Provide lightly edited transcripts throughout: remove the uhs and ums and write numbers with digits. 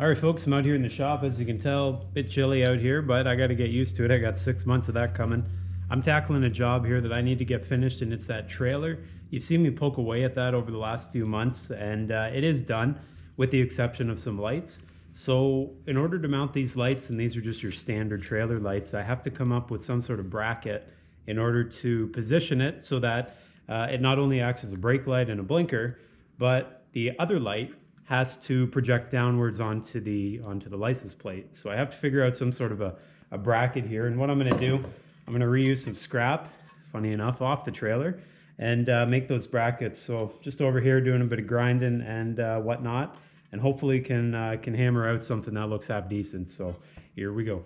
All right, folks, I'm out here in the shop. As you can tell, a bit chilly out here, but I got to get used to it. I got 6 months of that coming. I'm tackling a job here that I need to get finished, and it's that trailer. You've seen me poke away at that over the last few months, and it is done, with the exception of some lights. So in order to mount these lights, and these are just your standard trailer lights, I have to come up with some sort of bracket in order to position it so that it not only acts as a brake light and a blinker, but the other light has to project downwards onto the license plate. So I have to figure out some sort of a bracket here. And what I'm going to do, I'm going to reuse some scrap, funny enough, off the trailer and make those brackets. So just over here doing a bit of grinding and whatnot, and hopefully can hammer out something that looks half decent. So here we go.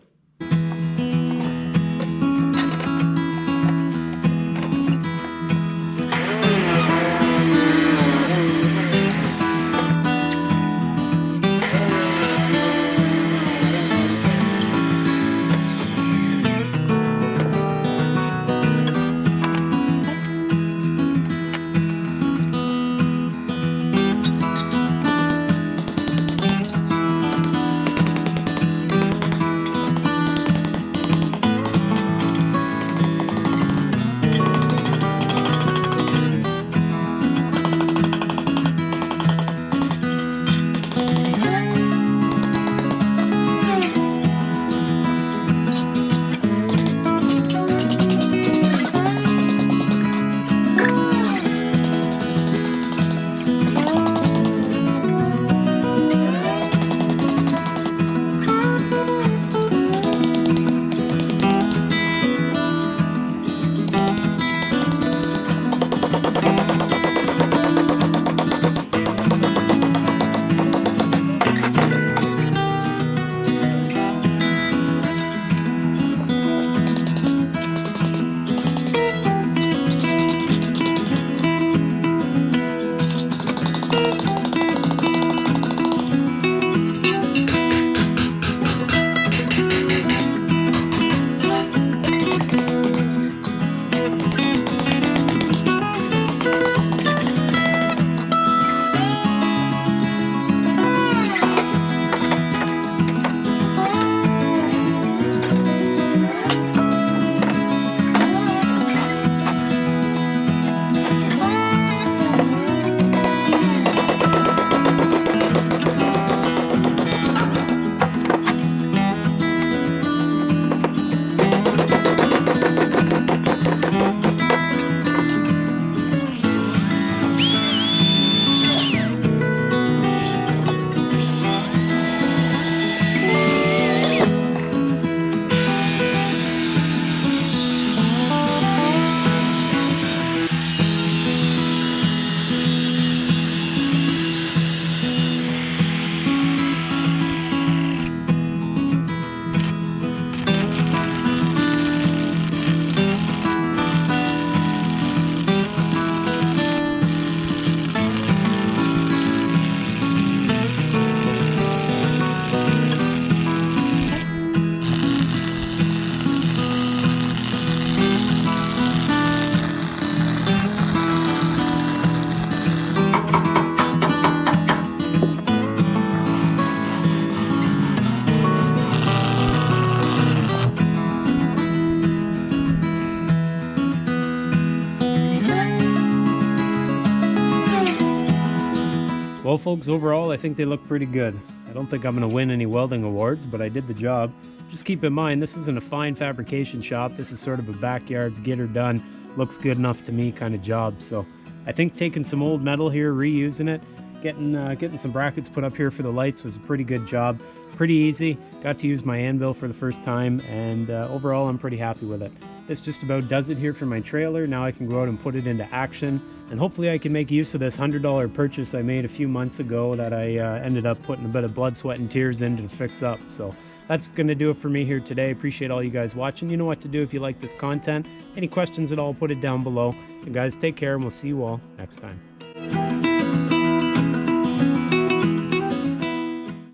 Well, folks, overall, I think they look pretty good. I don't think I'm going to win any welding awards, but I did the job. Just keep in mind, this isn't a fine fabrication shop. This is sort of a backyard's get her done, looks good enough to me kind of job. So I think taking some old metal here, reusing it, getting some brackets put up here for the lights was a pretty good job. Pretty easy. Got to use my anvil for the first time, and overall I'm pretty happy with it. This just about does it here for my trailer. Now I can go out and put it into action, and hopefully I can make use of this $100 purchase I made a few months ago that I ended up putting a bit of blood, sweat, and tears in to fix up. So that's going to do it for me here today. Appreciate all you guys watching. You know what to do if you like this content. Any questions at all, put it down below. And guys, take care, and we'll see you all next time.